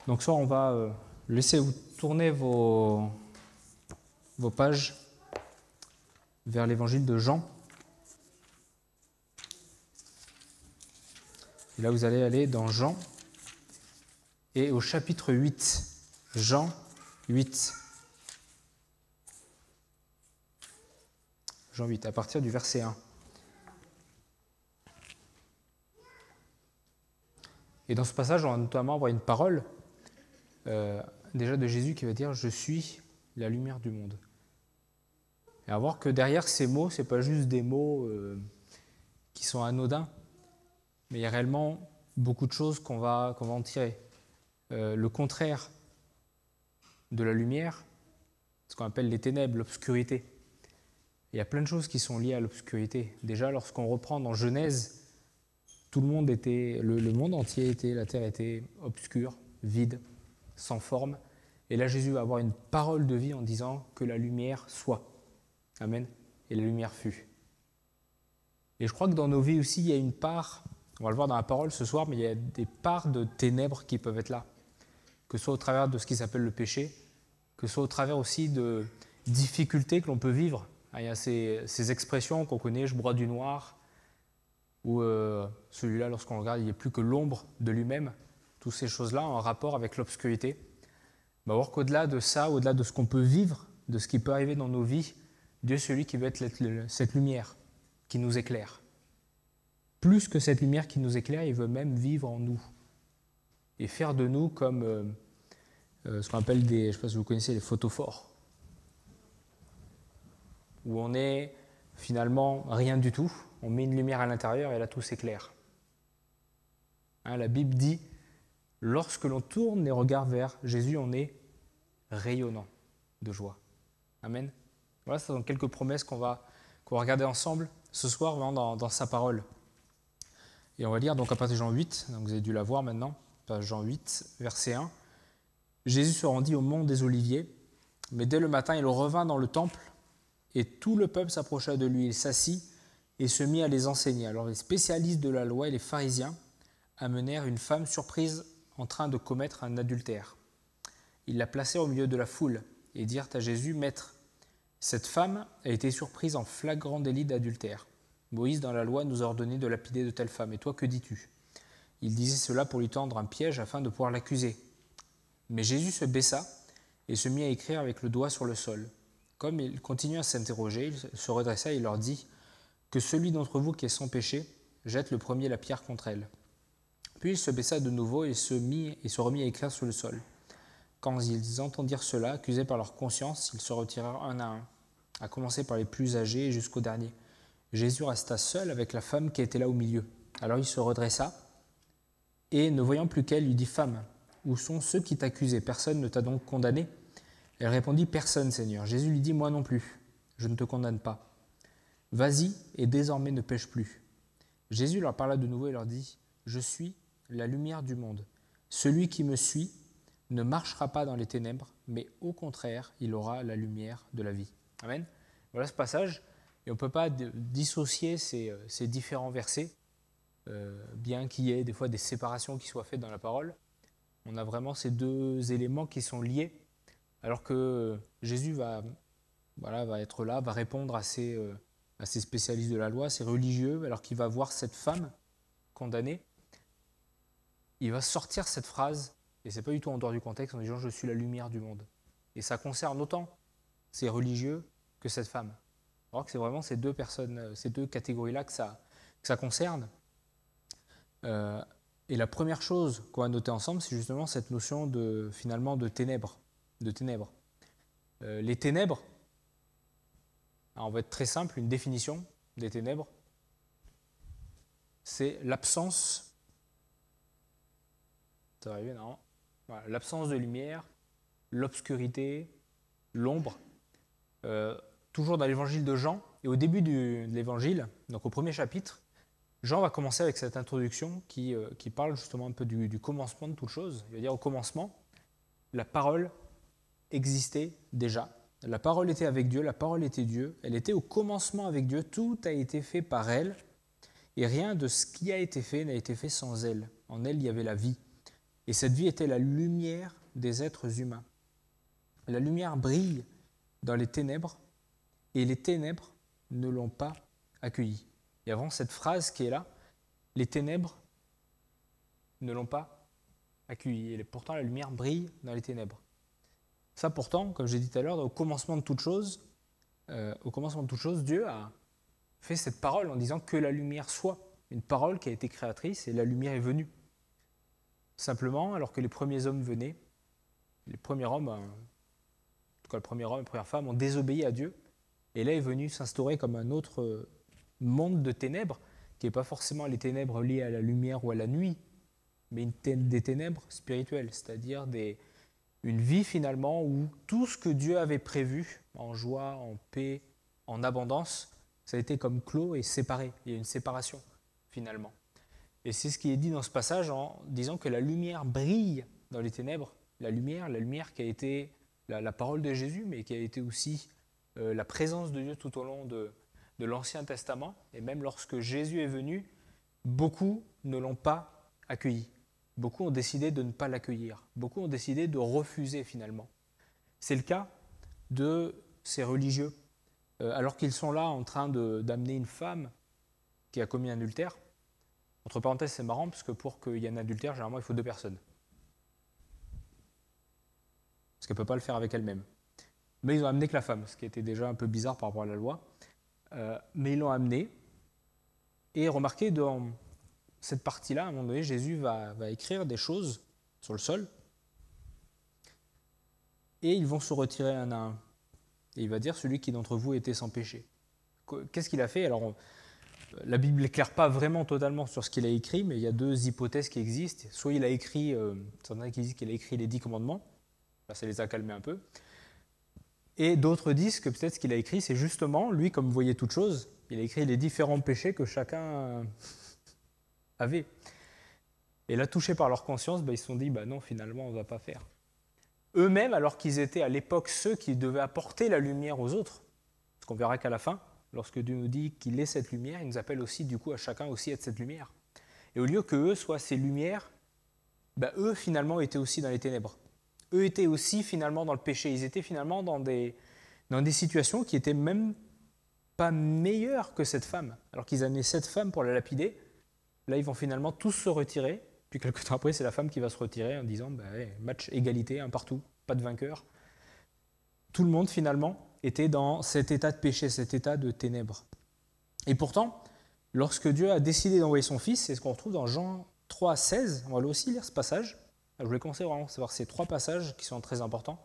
Donc soit on va laisser vous tourner vos pages vers l'évangile de Jean. Et là vous allez aller dans Jean et au chapitre 8. Jean 8. Jean 8, à partir du verset 1. Et dans ce passage, on va notamment avoir une parole déjà de Jésus qui va dire « Je suis la lumière du monde ». Et à voir que derrière ces mots, ce n'est pas juste des mots qui sont anodins, mais il y a réellement beaucoup de choses qu'on va en tirer. Le contraire de la lumière, ce qu'on appelle les ténèbres, l'obscurité. Il y a plein de choses qui sont liées à l'obscurité. Déjà, lorsqu'on reprend dans Genèse, tout le monde était, le monde entier était, la terre était obscure, vide, sans forme. Et là, Jésus va avoir une parole de vie en disant que la lumière soit. Amen. Et la lumière fut. Et je crois que dans nos vies aussi, il y a une part, on va le voir dans la parole ce soir, mais il y a des parts de ténèbres qui peuvent être là. Que ce soit au travers de ce qui s'appelle le péché, que ce soit au travers aussi de difficultés que l'on peut vivre. Il y a ces expressions qu'on connaît, je broie du noir, ou celui-là, lorsqu'on le regarde, il n'y a plus que l'ombre de lui-même. Toutes ces choses-là en rapport avec l'obscurité. On va voir qu'au-delà de ça, au-delà de ce qu'on peut vivre, de ce qui peut arriver dans nos vies, Dieu est celui qui veut être cette lumière qui nous éclaire. Plus que cette lumière qui nous éclaire, il veut même vivre en nous et faire de nous comme ce qu'on appelle je ne sais pas si vous connaissez les photophores, où on est finalement rien du tout, on met une lumière à l'intérieur et là tout s'éclaire. La Bible dit, lorsque l'on tourne les regards vers Jésus, on est rayonnant de joie. Amen. Voilà, ce sont quelques promesses qu'on va regarder ensemble ce soir dans sa parole. Et on va lire donc à partir de Jean 8, donc vous avez dû la voir maintenant, Jean 8, verset 1. Jésus se rendit au mont des Oliviers, mais dès le matin, il revint dans le temple et tout le peuple s'approcha de lui. Il s'assit et se mit à les enseigner. Alors les spécialistes de la loi et les pharisiens amenèrent une femme surprise en train de commettre un adultère. Ils la placèrent au milieu de la foule et dirent à Jésus, « Maître, cette femme a été surprise en flagrant délit d'adultère. Moïse, dans la loi, nous a ordonné de lapider de telles femmes. Et toi, que dis-tu » Il disait cela pour lui tendre un piège afin de pouvoir l'accuser. Mais Jésus se baissa et se mit à écrire avec le doigt sur le sol. Comme il continuait à s'interroger, il se redressa et il leur dit « Que celui d'entre vous qui est sans péché jette le premier la pierre contre elle. » Puis il se baissa de nouveau et se remit à écrire sur le sol. Quand ils entendirent cela, accusés par leur conscience, ils se retirèrent un à un, à commencer par les plus âgés jusqu'au dernier. Jésus resta seul avec la femme qui était là au milieu. Alors il se redressa et, ne voyant plus qu'elle, lui dit « Femme, où sont ceux qui t'accusaient? Personne ne t'a donc condamné ?» Elle répondit « Personne, Seigneur. » Jésus lui dit « Moi non plus, je ne te condamne pas. Vas-y et désormais ne pêche plus. » Jésus leur parla de nouveau et leur dit « Je suis la lumière du monde. Celui qui me suit ne marchera pas dans les ténèbres, mais au contraire, il aura la lumière de la vie. » Amen. Voilà ce passage. Et on ne peut pas dissocier ces différents versets, bien qu'il y ait des fois des séparations qui soient faites dans la parole. On a vraiment ces deux éléments qui sont liés, alors que Jésus va être là, va répondre à ces spécialistes de la loi, ces religieux, alors qu'il va voir cette femme condamnée. Il va sortir cette phrase, et ce n'est pas du tout en dehors du contexte, en disant « Je suis la lumière du monde ». Et ça concerne autant ces religieux que cette femme. Alors que c'est vraiment ces deux personnes, ces deux catégories-là que ça concerne. Et la première chose qu'on va noter ensemble, c'est justement cette notion de ténèbres. Les ténèbres, alors on va être très simple, une définition des ténèbres, c'est l'absence, ça va arriver normalement, voilà, l'absence de lumière, l'obscurité, l'ombre. Toujours dans l'évangile de Jean, et au début de l'évangile, donc au premier chapitre, Jean va commencer avec cette introduction qui parle justement un peu du commencement de toute chose. Il va dire au commencement, la parole existait déjà. La parole était avec Dieu, la parole était Dieu. Elle était au commencement avec Dieu, tout a été fait par elle, et rien de ce qui a été fait n'a été fait sans elle. En elle, il y avait la vie. Et cette vie était la lumière des êtres humains. La lumière brille dans les ténèbres et les ténèbres ne l'ont pas accueillie. Et avant cette phrase qui est là, les ténèbres ne l'ont pas accueillie. Et pourtant la lumière brille dans les ténèbres. Ça pourtant, comme j'ai dit tout à l'heure, au commencement de toute chose, Dieu a fait cette parole en disant que la lumière soit. Une parole qui a été créatrice et la lumière est venue. Simplement, alors que les premiers hommes venaient, les premiers hommes, en tout cas le premier homme et la première femme, ont désobéi à Dieu. Et là est venu s'instaurer comme un autre monde de ténèbres, qui n'est pas forcément les ténèbres liées à la lumière ou à la nuit, mais des ténèbres spirituelles, c'est-à-dire une vie finalement où tout ce que Dieu avait prévu, en joie, en paix, en abondance, ça a été comme clos et séparé. Il y a une séparation finalement. Et c'est ce qui est dit dans ce passage en disant que la lumière brille dans les ténèbres. La lumière qui a été la parole de Jésus, mais qui a été aussi la présence de Dieu tout au long de l'Ancien Testament. Et même lorsque Jésus est venu, beaucoup ne l'ont pas accueilli. Beaucoup ont décidé de ne pas l'accueillir. Beaucoup ont décidé de refuser finalement. C'est le cas de ces religieux. Alors qu'ils sont là en train d'amener une femme qui a commis un adultère. Entre parenthèses, c'est marrant parce que pour qu'il y ait un adultère, généralement, il faut 2 personnes. Parce qu'elle ne peut pas le faire avec elle-même. Mais ils ont amené que la femme, ce qui était déjà un peu bizarre par rapport à la loi. Mais ils l'ont amené. Et remarquez, dans cette partie-là, à un moment donné, Jésus va écrire des choses sur le sol. Et ils vont se retirer un à un. Et il va dire, celui qui d'entre vous était sans péché. Qu'est-ce qu'il a fait? Alors, la Bible n'éclaire pas vraiment totalement sur ce qu'il a écrit, mais il y a 2 hypothèses qui existent. Soit il a écrit, certains qui disent qu'il a écrit les 10 commandements, là ça les a calmés un peu. Et d'autres disent que peut-être ce qu'il a écrit, c'est justement, lui, comme voyait toute chose, il a écrit les différents péchés que chacun avait. Et là, touchés par leur conscience, ils se sont dit, non, finalement, on ne va pas faire. Eux-mêmes, alors qu'ils étaient à l'époque ceux qui devaient apporter la lumière aux autres, parce qu'on verra qu'à la fin, lorsque Dieu nous dit qu'il est cette lumière, il nous appelle aussi, du coup, à chacun aussi être cette lumière. Et au lieu qu'eux soient ces lumières, eux, finalement, étaient aussi dans les ténèbres. Eux étaient aussi, finalement, dans le péché. Ils étaient, finalement, dans des situations qui n'étaient même pas meilleures que cette femme. Alors qu'ils amenaient cette femme pour la lapider, là, ils vont finalement tous se retirer. Puis, quelques temps après, c'est la femme qui va se retirer en disant, match égalité, un partout, pas de vainqueur. Tout le monde, finalement, était dans cet état de péché, cet état de ténèbres. Et pourtant, lorsque Dieu a décidé d'envoyer son Fils, c'est ce qu'on retrouve dans Jean 3, 16, on va là aussi lire ce passage. Je voulais commencer vraiment à savoir ces 3 passages qui sont très importants.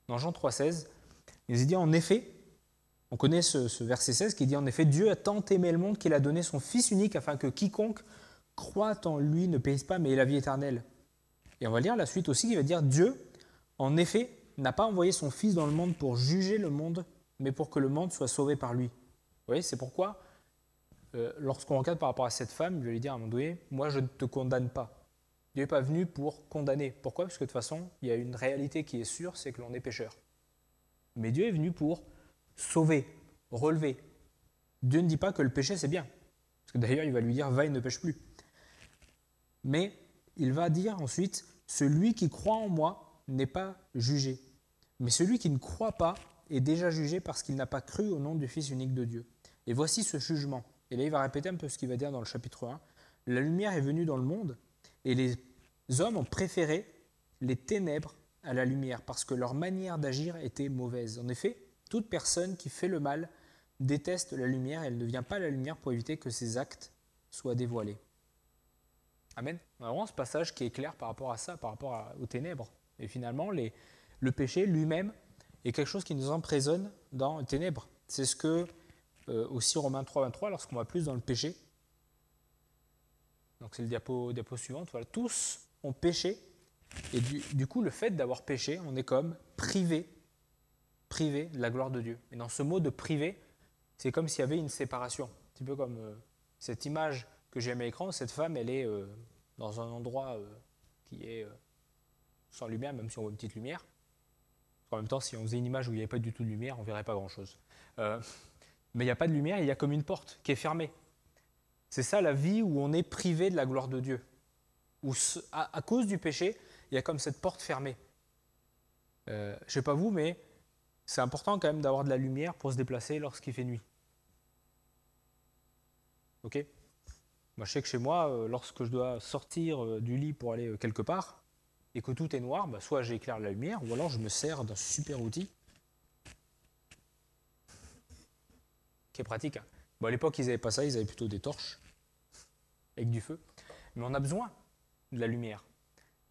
Dans Jean 3, 16, il dit en effet, on connaît ce verset 16 qui dit en effet, Dieu a tant aimé le monde qu'il a donné son Fils unique afin que quiconque croit en lui ne périsse pas mais ait la vie éternelle. Et on va lire la suite aussi qui va dire Dieu, en effet, n'a pas envoyé son Fils dans le monde pour juger le monde, mais pour que le monde soit sauvé par lui. Vous voyez, c'est pourquoi, lorsqu'on regarde par rapport à cette femme, il va lui dire à un moment donné, moi je ne te condamne pas. Dieu n'est pas venu pour condamner. Pourquoi? Parce que de toute façon, il y a une réalité qui est sûre, c'est que l'on est pécheur. Mais Dieu est venu pour sauver, relever. Dieu ne dit pas que le péché c'est bien. Parce que d'ailleurs, il va lui dire, va et ne pêche plus. Mais il va dire ensuite, celui qui croit en moi n'est pas jugé. Mais celui qui ne croit pas est déjà jugé parce qu'il n'a pas cru au nom du Fils unique de Dieu. Et voici ce jugement. Et là, il va répéter un peu ce qu'il va dire dans le chapitre 1. La lumière est venue dans le monde et les hommes ont préféré les ténèbres à la lumière parce que leur manière d'agir était mauvaise. En effet, toute personne qui fait le mal déteste la lumière et elle ne vient pas à la lumière pour éviter que ses actes soient dévoilés. Amen. On a vraiment ce passage qui est clair par rapport à ça, par rapport aux ténèbres. Et finalement, le péché lui-même est quelque chose qui nous emprisonne dans les ténèbres. C'est ce que, aussi Romains 3, 23, lorsqu'on va plus dans le péché, donc c'est le diapo suivante, voilà, tous ont péché, et du coup, le fait d'avoir péché, on est comme privé de la gloire de Dieu. Et dans ce mot de privé, c'est comme s'il y avait une séparation. Un petit peu comme cette image que j'ai à l'écran, cette femme, elle est dans un endroit qui est sans lumière, même si on voit une petite lumière. En même temps, si on faisait une image où il n'y avait pas du tout de lumière, on ne verrait pas grand-chose. Mais il n'y a pas de lumière, il y a comme une porte qui est fermée. C'est ça la vie où on est privé de la gloire de Dieu. Où à cause du péché, il y a comme cette porte fermée. Je ne sais pas vous, mais c'est important quand même d'avoir de la lumière pour se déplacer lorsqu'il fait nuit. Ok ? Moi, je sais que chez moi, lorsque je dois sortir du lit pour aller quelque part, et que tout est noir, bah, soit j'éclaire la lumière, ou alors je me sers d'un super outil qui est pratique. Hein. Bon, à l'époque, ils n'avaient pas ça, ils avaient plutôt des torches avec du feu. Mais on a besoin de la lumière.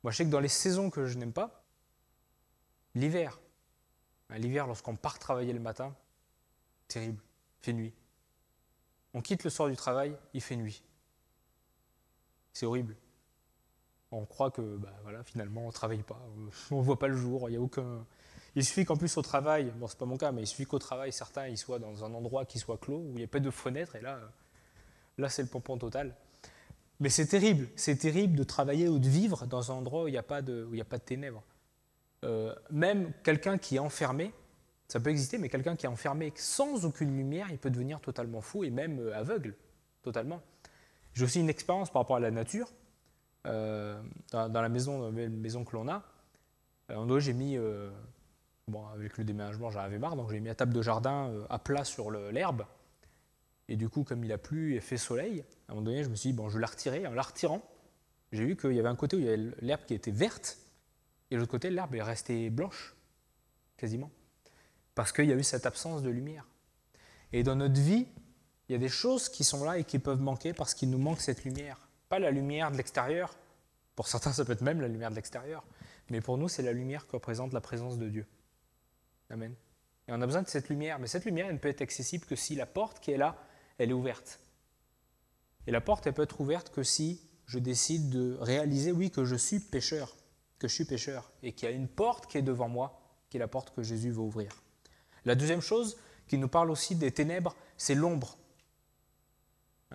Moi, je sais que dans les saisons que je n'aime pas, l'hiver, lorsqu'on part travailler le matin, terrible, il fait nuit. On quitte le soir du travail, il fait nuit. C'est horrible. On croit que finalement, on ne travaille pas, on ne voit pas le jour, il y a aucun... Il suffit qu'en plus au travail, bon c'est pas mon cas, mais il suffit qu'au travail, certains ils soient dans un endroit qui soit clos, où il n'y a pas de fenêtre, et là c'est le pompon total. Mais c'est terrible de travailler ou de vivre dans un endroit où il n'y a pas de ténèbres. Même quelqu'un qui est enfermé, ça peut exister, mais quelqu'un qui est enfermé sans aucune lumière, il peut devenir totalement fou et même aveugle, totalement. J'ai aussi une expérience par rapport à la nature. Dans la maison que l'on a, j'ai mis, avec le déménagement, j'en avais marre, donc j'ai mis la table de jardin à plat sur l'herbe. Et du coup, comme il a plu et fait soleil, à un moment donné, je me suis dit, je vais la retirer. En la retirant, j'ai vu qu'il y avait un côté où il y avait l'herbe qui était verte, et l'autre côté, l'herbe est restée blanche, quasiment. Parce qu'il y a eu cette absence de lumière. Et dans notre vie, il y a des choses qui sont là et qui peuvent manquer parce qu'il nous manque cette lumière. Pas la lumière de l'extérieur. Pour certains, ça peut être même la lumière de l'extérieur. Mais pour nous, c'est la lumière qui représente la présence de Dieu. Amen. Et on a besoin de cette lumière. Mais cette lumière, elle ne peut être accessible que si la porte qui est là, elle est ouverte. Et la porte, elle peut être ouverte que si je décide de réaliser, oui, que je suis pécheur. Et qu'il y a une porte qui est devant moi, qui est la porte que Jésus veut ouvrir. La deuxième chose qui nous parle aussi des ténèbres, c'est l'ombre.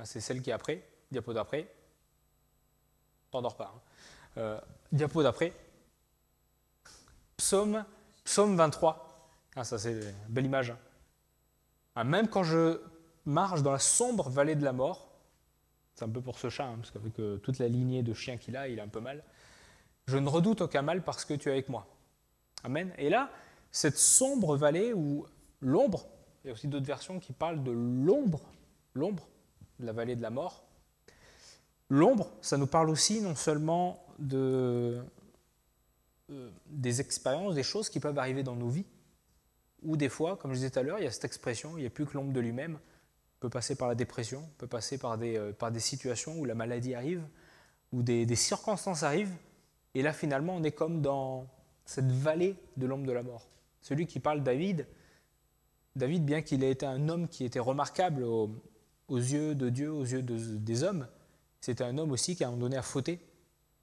C'est celle qui est après, diapo d'après. T'endors pas. Hein. Diapo d'après. Psaume 23. Ça c'est une belle image. Même quand je marche dans la sombre vallée de la mort, c'est un peu pour ce chat, parce qu'avec toute la lignée de chiens qu'il a, il a un peu mal. Je ne redoute aucun mal parce que tu es avec moi. Amen. Et là, cette sombre vallée où l'ombre, il y a aussi d'autres versions qui parlent de l'ombre de la vallée de la mort. L'ombre, ça nous parle aussi non seulement des expériences, des choses qui peuvent arriver dans nos vies, ou des fois, comme je disais tout à l'heure, il y a cette expression, il n'y a plus que l'ombre de lui-même, on peut passer par la dépression, on peut passer par des situations où la maladie arrive, où des circonstances arrivent, et là finalement on est comme dans cette vallée de l'ombre de la mort. Celui qui parle David, bien qu'il ait été un homme qui était remarquable aux yeux de Dieu, aux yeux des hommes, c'était un homme aussi qui à un moment donné a fauté.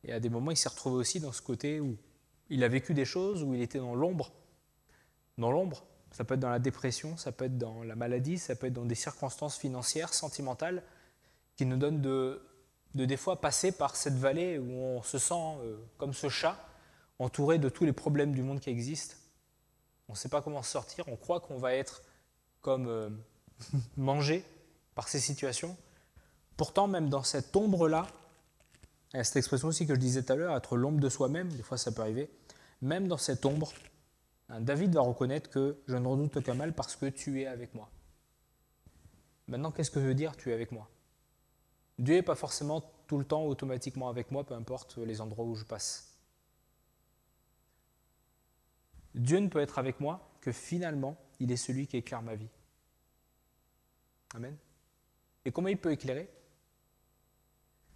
Et à des moments, il s'est retrouvé aussi dans ce côté où il a vécu des choses, où il était dans l'ombre. Dans l'ombre, ça peut être dans la dépression, ça peut être dans la maladie, ça peut être dans des circonstances financières, sentimentales, qui nous donnent de des fois passer par cette vallée où on se sent comme ce chat, entouré de tous les problèmes du monde qui existent. On ne sait pas comment sortir, on croit qu'on va être comme mangé par ces situations. Pourtant, même dans cette ombre-là, il y a cette expression aussi que je disais tout à l'heure, être l'ombre de soi-même, des fois ça peut arriver, même dans cette ombre, David va reconnaître que je ne redoute aucun mal parce que tu es avec moi. Maintenant, qu'est-ce que veut dire tu es avec moi ? Dieu n'est pas forcément tout le temps automatiquement avec moi, peu importe les endroits où je passe. Dieu ne peut être avec moi que finalement, il est celui qui éclaire ma vie. Amen. Et comment il peut éclairer ?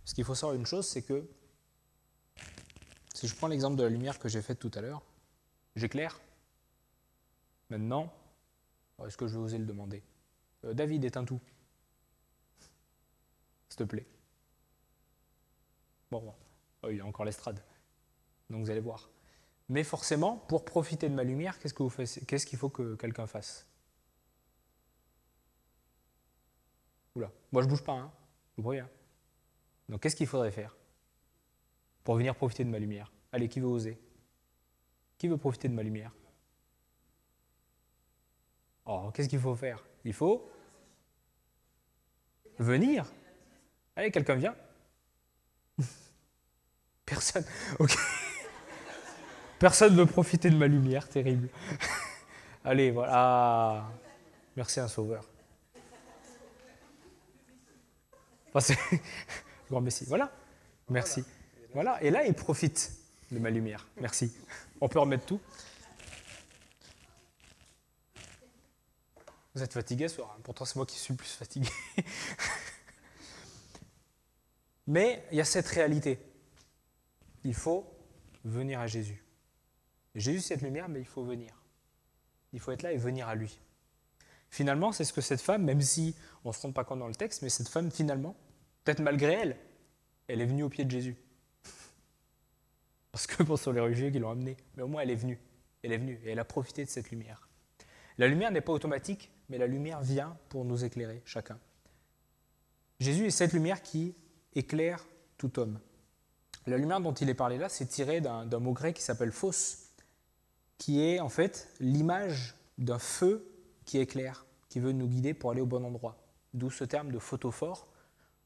Parce qu'il faut savoir une chose, c'est que si je prends l'exemple de la lumière que j'ai faite tout à l'heure, j'éclaire. Maintenant, est-ce que je vais oser le demander ? David, éteins tout. S'il te plaît. Bon, il y a encore l'estrade. Donc vous allez voir. Mais forcément, pour profiter de ma lumière, qu'est-ce qu'il faut que quelqu'un fasse ? Oula, moi je bouge pas, je vous préviens. Donc qu'est-ce qu'il faudrait faire pour venir profiter de ma lumière ? Allez, qui veut oser ? Qui veut profiter de ma lumière ? Oh, qu'est-ce qu'il faut faire ? Il faut venir. Allez, quelqu'un vient ? Personne. Ok. Personne ne veut profiter de ma lumière, terrible. Allez, voilà. Ah, merci un sauveur. Enfin, c'est grand Messie. Voilà. Merci. Voilà. Et là, il profite de ma lumière. Merci. On peut remettre tout. Vous êtes fatigué ce soir, hein. Pourtant c'est moi qui suis le plus fatigué. Mais il y a cette réalité. Il faut venir à Jésus. Jésus, c'est cette lumière, mais il faut venir. Il faut être là et venir à lui. Finalement, c'est ce que cette femme, même si on ne se rend pas compte dans le texte, mais cette femme, finalement, peut-être malgré elle, elle est venue au pied de Jésus. Parce que bon, ce sont les religieux qui l'ont amenée. Mais au moins, elle est venue. Elle est venue et elle a profité de cette lumière. La lumière n'est pas automatique, mais la lumière vient pour nous éclairer, chacun. Jésus est cette lumière qui éclaire tout homme. La lumière dont il est parlé là, c'est tiré d'un mot grec qui s'appelle phos, qui est en fait l'image d'un feu qui éclaire, qui veut nous guider pour aller au bon endroit. D'où ce terme de photophore.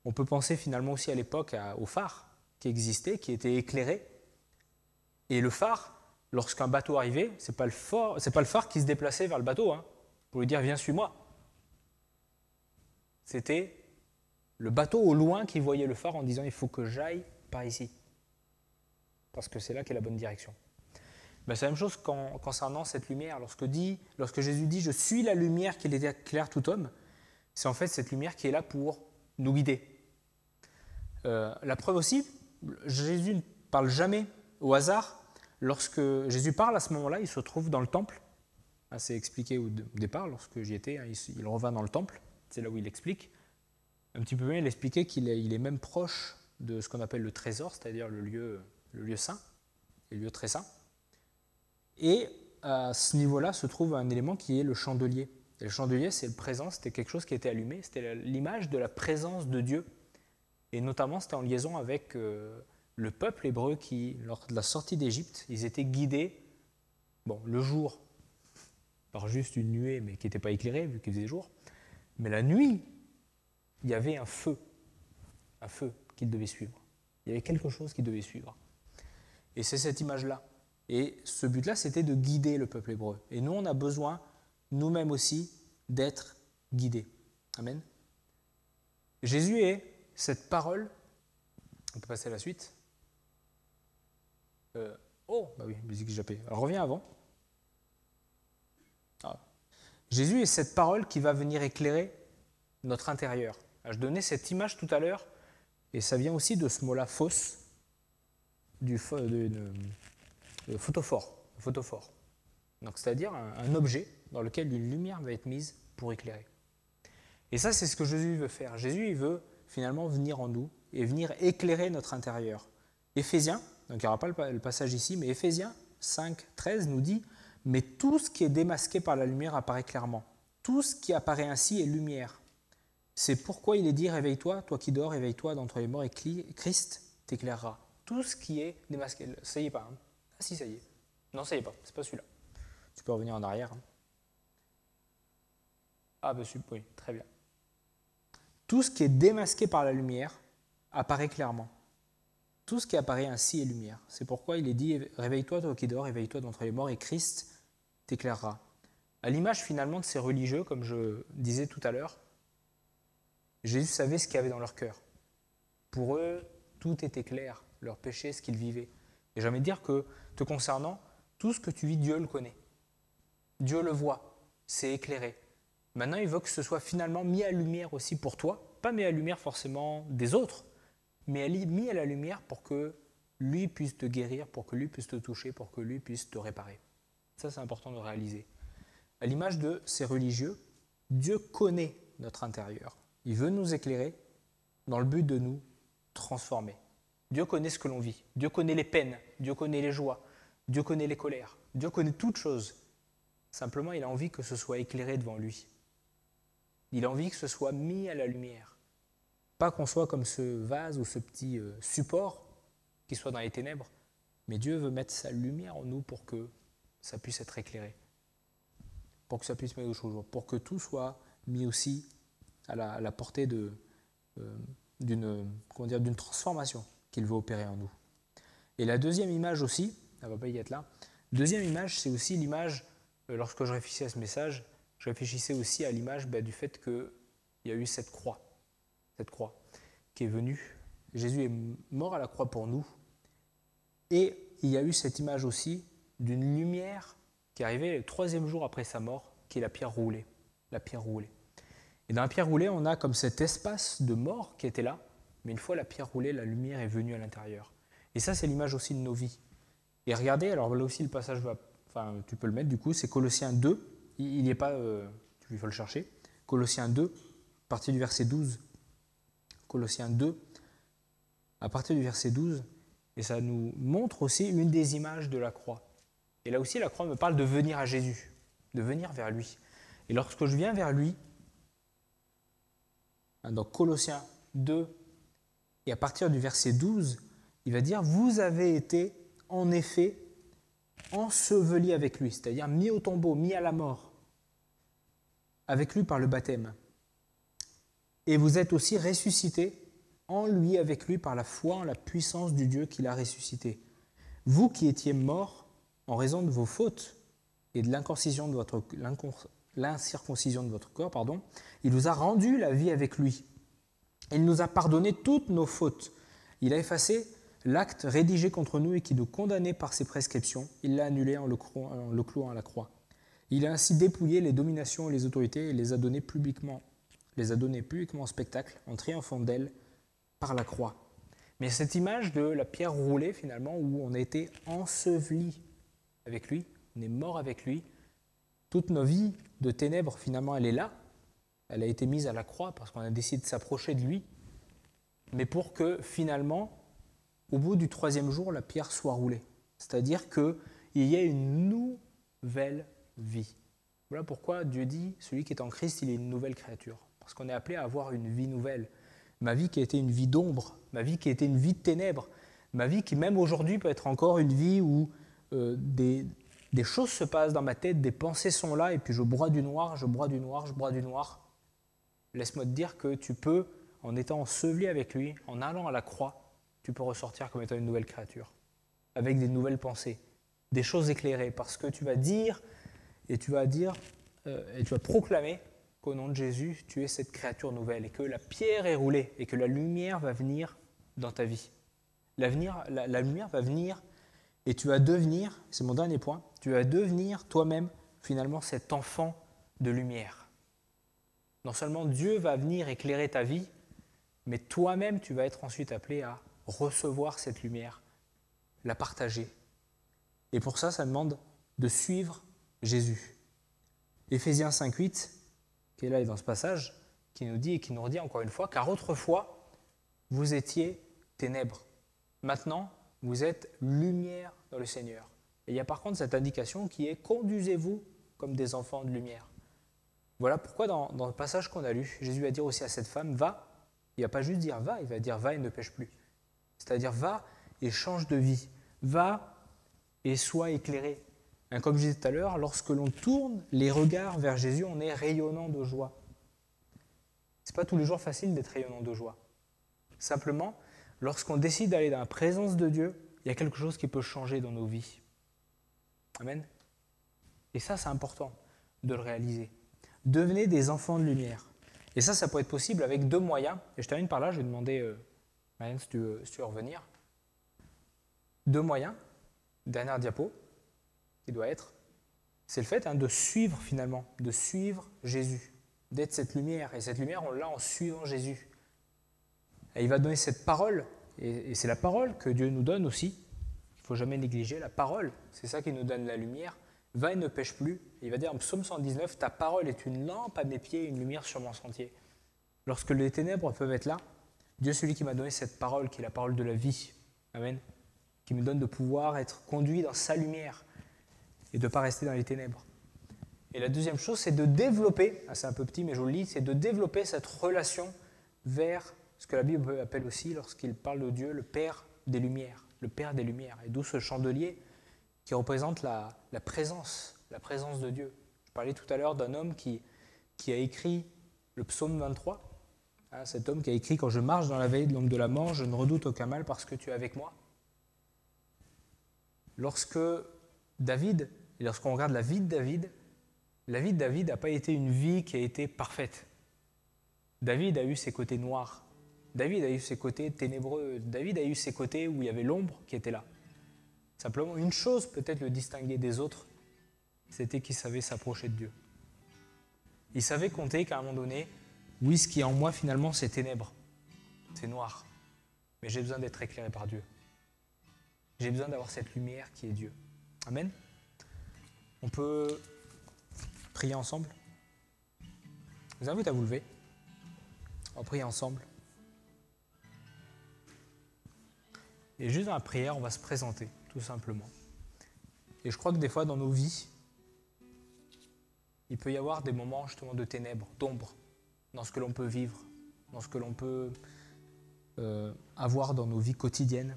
On peut penser finalement aussi à l'époque au phare qui existait, qui était éclairé. Et le phare, lorsqu'un bateau arrivait, ce n'est pas le phare qui se déplaçait vers le bateau, hein, pour lui dire « viens, suis-moi ». C'était le bateau au loin qui voyait le phare en disant « il faut que j'aille par ici ». Parce que c'est là qu'est la bonne direction. Ben, c'est la même chose concernant cette lumière. Lorsque Jésus dit « je suis la lumière qui éclaire tout homme », c'est en fait cette lumière qui est là pour nous guider. La preuve aussi, Jésus ne parle jamais au hasard. Lorsque Jésus parle à ce moment-là, il se trouve dans le temple. C'est expliqué au départ, lorsque j'y étais, il revint dans le temple. C'est là où il explique. Un petit peu mieux, il expliquait qu'il est même proche de ce qu'on appelle le trésor, c'est-à-dire le lieu saint, le lieu très saint. Et à ce niveau-là se trouve un élément qui est le chandelier. Et le chandelier, c'est le présent, c'était quelque chose qui était allumé, c'était l'image de la présence de Dieu. Et notamment, c'était en liaison avec le peuple hébreu qui, lors de la sortie d'Égypte, ils étaient guidés, le jour, par juste une nuée, mais qui n'était pas éclairée, vu qu'il faisait jour. Mais la nuit, il y avait un feu qu'ils devaient suivre. Il y avait quelque chose qu'ils devaient suivre. Et c'est cette image-là. Et ce but-là, c'était de guider le peuple hébreu. Et nous, on a besoin, nous-mêmes aussi, d'être guidés. Amen. Jésus est cette parole. On peut passer à la suite. Oui, musique jappée. Alors, reviens avant. Jésus est cette parole qui va venir éclairer notre intérieur. Je donnais cette image tout à l'heure, et ça vient aussi de ce mot-là, phos, photophore. Donc, c'est-à-dire un objet dans lequel une lumière va être mise pour éclairer. Et ça, c'est ce que Jésus veut faire. Jésus, il veut finalement venir en nous et venir éclairer notre intérieur. Éphésiens, donc il n'y aura pas le passage ici, mais Éphésiens 5, 13 nous dit « Mais tout ce qui est démasqué par la lumière apparaît clairement. Tout ce qui apparaît ainsi est lumière. C'est pourquoi il est dit « Réveille-toi, toi qui dors, réveille-toi d'entre les morts et Christ t'éclairera. » Tout ce qui est démasqué. Ça y est pas, hein. Ah si, ça y est. Non, ça y est pas. C'est pas celui-là. Tu peux revenir en arrière. Hein. Oui, très bien. Tout ce qui est démasqué par la lumière apparaît clairement. Tout ce qui apparaît ainsi est lumière. C'est pourquoi il est dit « Réveille-toi, toi qui dors, réveille-toi d'entre les morts, et Christ t'éclairera. » À l'image finalement de ces religieux, comme je disais tout à l'heure, Jésus savait ce qu'il y avait dans leur cœur. Pour eux, tout était clair, leur péché, ce qu'ils vivaient. Et j'ai envie de dire que, te concernant, tout ce que tu vis, Dieu le connaît. Dieu le voit, c'est éclairé. Maintenant, il veut que ce soit finalement mis à lumière aussi pour toi, pas mis à lumière forcément des autres, mais mis à la lumière pour que lui puisse te guérir, pour que lui puisse te toucher, pour que lui puisse te réparer. Ça, c'est important de réaliser. À l'image de ces religieux, Dieu connaît notre intérieur. Il veut nous éclairer dans le but de nous transformer. Dieu connaît ce que l'on vit. Dieu connaît les peines. Dieu connaît les joies. Dieu connaît les colères. Dieu connaît toutes choses. Simplement, il a envie que ce soit éclairé devant lui. Il a envie que ce soit mis à la lumière. Pas qu'on soit comme ce vase ou ce petit support qui soit dans les ténèbres, mais Dieu veut mettre sa lumière en nous pour que ça puisse être éclairé, pour que ça puisse mettre au jour, pour que tout soit mis aussi à la portée d'une transformation qu'il veut opérer en nous. Et la deuxième image aussi, elle ne va pas y être là. Deuxième image, c'est aussi l'image, lorsque je réfléchissais à ce message, je réfléchissais aussi à l'image du fait qu'il y a eu cette croix qui est venue. Jésus est mort à la croix pour nous. Et il y a eu cette image aussi d'une lumière qui est arrivée le 3e jour après sa mort, qui est la pierre roulée. La pierre roulée. Et dans la pierre roulée, on a comme cet espace de mort qui était là, mais une fois la pierre roulée, la lumière est venue à l'intérieur. Et ça, c'est l'image aussi de nos vies. Et regardez, alors là aussi le passage tu peux le mettre du coup, c'est Colossiens 2, il n'y est pas, il faut le chercher, Colossiens 2, à partir du verset 12. Colossiens 2, à partir du verset 12, et ça nous montre aussi une des images de la croix. Et là aussi, la croix me parle de venir à Jésus, de venir vers lui. Et lorsque je viens vers lui, dans Colossiens 2, et à partir du verset 12, il va dire « Vous avez été en effet ensevelis avec lui », c'est-à-dire mis au tombeau, mis à la mort, avec lui par le baptême. Et vous êtes aussi ressuscités en lui, avec lui, par la foi en la puissance du Dieu qui l'a ressuscité. Vous qui étiez morts en raison de vos fautes et de l'incirconcision de votre corps, il vous a rendu la vie avec lui. Il nous a pardonné toutes nos fautes. Il a effacé l'acte rédigé contre nous et qui nous condamnait par ses prescriptions. Il l'a annulé en le clouant à la croix. Il a ainsi dépouillé les dominations et les autorités et les a données publiquement en spectacle, en triomphant d'elles par la croix. Mais cette image de la pierre roulée, finalement, où on a été enseveli avec lui, on est mort avec lui, toute nos vies de ténèbres, finalement, elle est là. Elle a été mise à la croix parce qu'on a décidé de s'approcher de lui, mais pour que, finalement, au bout du 3e jour, la pierre soit roulée. C'est-à-dire qu'il y ait une nouvelle vie. Voilà pourquoi Dieu dit, celui qui est en Christ, il est une nouvelle créature. Parce qu'on est appelé à avoir une vie nouvelle. Ma vie qui a été une vie d'ombre, ma vie qui a été une vie de ténèbres, ma vie qui même aujourd'hui peut être encore une vie où des choses se passent dans ma tête, des pensées sont là, et puis je broie du noir, je broie du noir, je broie du noir. Laisse-moi te dire que tu peux, en étant enseveli avec lui, en allant à la croix, tu peux ressortir comme étant une nouvelle créature, avec des nouvelles pensées, des choses éclairées, parce que tu vas dire, et tu vas proclamer qu'au nom de Jésus, tu es cette créature nouvelle, et que la pierre est roulée, et que la lumière va venir dans ta vie. La lumière va venir, et tu vas devenir, c'est mon dernier point, tu vas devenir toi-même, finalement, cet enfant de lumière. Non seulement Dieu va venir éclairer ta vie, mais toi-même, tu vas être ensuite appelé à recevoir cette lumière, la partager. Et pour ça, ça demande de suivre Jésus. Éphésiens 5,8, qui est là et dans ce passage, qui nous dit et qui nous redit encore une fois, car autrefois, vous étiez ténèbres. Maintenant, vous êtes lumière dans le Seigneur. Et il y a par contre cette indication qui est « conduisez-vous comme des enfants de lumière ». Voilà pourquoi dans le passage qu'on a lu, Jésus va dire aussi à cette femme « va ». Il ne va pas juste dire « va », il va dire « va et ne pêche plus ». C'est-à-dire « va et change de vie ». Va et sois éclairé. Comme je disais tout à l'heure, lorsque l'on tourne les regards vers Jésus, on est rayonnant de joie. Ce n'est pas tous les jours facile d'être rayonnant de joie. Simplement, lorsqu'on décide d'aller dans la présence de Dieu, il y a quelque chose qui peut changer dans nos vies. Amen. Et ça, c'est important de le réaliser. Devenez des enfants de lumière. Et ça peut être possible avec 2 moyens. Et je termine par là, je vais demander, Marianne, si tu veux revenir. 2 moyens. Dernière diapo, qui doit être, c'est le fait de suivre finalement, de suivre Jésus, d'être cette lumière. Et cette lumière, on l'a en suivant Jésus. Et il va donner cette parole, et c'est la parole que Dieu nous donne aussi. Il ne faut jamais négliger la parole, c'est ça qui nous donne la lumière. Va et ne pêche plus. Et il va dire en psaume 119, ta parole est une lampe à mes pieds et une lumière sur mon sentier. Lorsque les ténèbres peuvent être là, Dieu est celui qui m'a donné cette parole, qui est la parole de la vie. Amen. Qui me donne de pouvoir être conduit dans sa lumière et de ne pas rester dans les ténèbres. Et la deuxième chose, c'est de développer, c'est un peu petit mais je vous le lis, c'est de développer cette relation vers ce que la Bible appelle aussi, lorsqu'il parle de Dieu, le Père des Lumières. Le Père des Lumières. Et d'où ce chandelier qui représente la présence de Dieu. Je parlais tout à l'heure d'un homme qui a écrit le psaume 23. Cet homme qui a écrit « Quand je marche dans la vallée de l'ombre de la mort, je ne redoute aucun mal parce que tu es avec moi ». lorsque David, et lorsqu'on regarde la vie de David n'a pas été une vie qui a été parfaite. David a eu ses côtés noirs. David a eu ses côtés ténébreux. David a eu ses côtés où il y avait l'ombre qui était là. Simplement, une chose peut-être le distinguait des autres, c'était qu'il savait s'approcher de Dieu. Il savait compter qu'à un moment donné, oui, ce qui est en moi finalement, c'est ténèbres, c'est noir. Mais j'ai besoin d'être éclairé par Dieu. J'ai besoin d'avoir cette lumière qui est Dieu. Amen. On peut prier ensemble. Je vous invite à vous lever. On va prier ensemble. Et juste dans la prière, on va se présenter, tout simplement. Et je crois que des fois, dans nos vies, il peut y avoir des moments justement de ténèbres, d'ombre, dans ce que l'on peut vivre, dans ce que l'on peut avoir dans nos vies quotidiennes,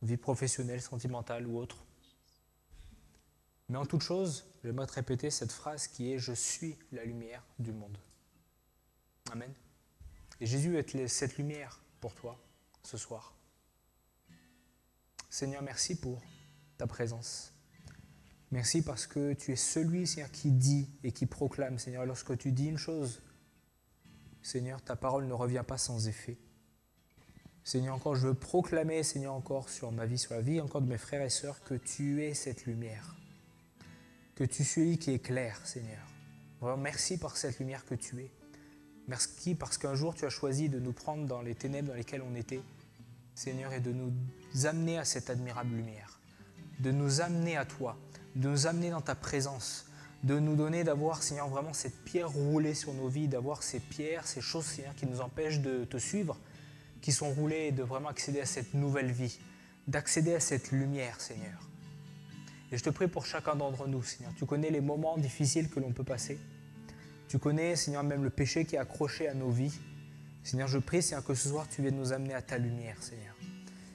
vie professionnelle, sentimentale ou autre. Mais en toute chose, j'aimerais te répéter cette phrase qui est « Je suis la lumière du monde ». Amen. Et Jésus est cette lumière pour toi ce soir. Seigneur, merci pour ta présence. Merci parce que tu es celui, Seigneur, qui dit et qui proclame. Seigneur, lorsque tu dis une chose, Seigneur, ta parole ne revient pas sans effet. Seigneur, encore, je veux proclamer, Seigneur, encore sur ma vie, sur la vie encore de mes frères et sœurs, que tu es cette lumière. Que tu es celui qui éclaire, Seigneur. Vraiment, merci pour cette lumière que tu es. Merci parce qu'un jour, tu as choisi de nous prendre dans les ténèbres dans lesquelles on était, Seigneur, et de nous amener à cette admirable lumière. De nous amener à toi, de nous amener dans ta présence, de nous donner d'avoir, Seigneur, vraiment cette pierre roulée sur nos vies, d'avoir ces pierres, ces choses, Seigneur, qui nous empêchent de te suivre, qui sont roulées et de vraiment accéder à cette nouvelle vie, d'accéder à cette lumière, Seigneur. Et je te prie pour chacun d'entre nous, Seigneur. Tu connais les moments difficiles que l'on peut passer. Tu connais, Seigneur, même le péché qui est accroché à nos vies. Seigneur, je prie, Seigneur, que ce soir, tu viennes nous amener à ta lumière, Seigneur.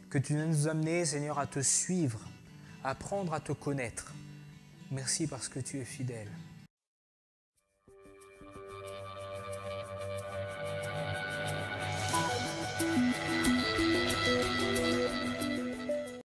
Que tu viennes nous amener, Seigneur, à te suivre, à apprendre à te connaître. Merci parce que tu es fidèle.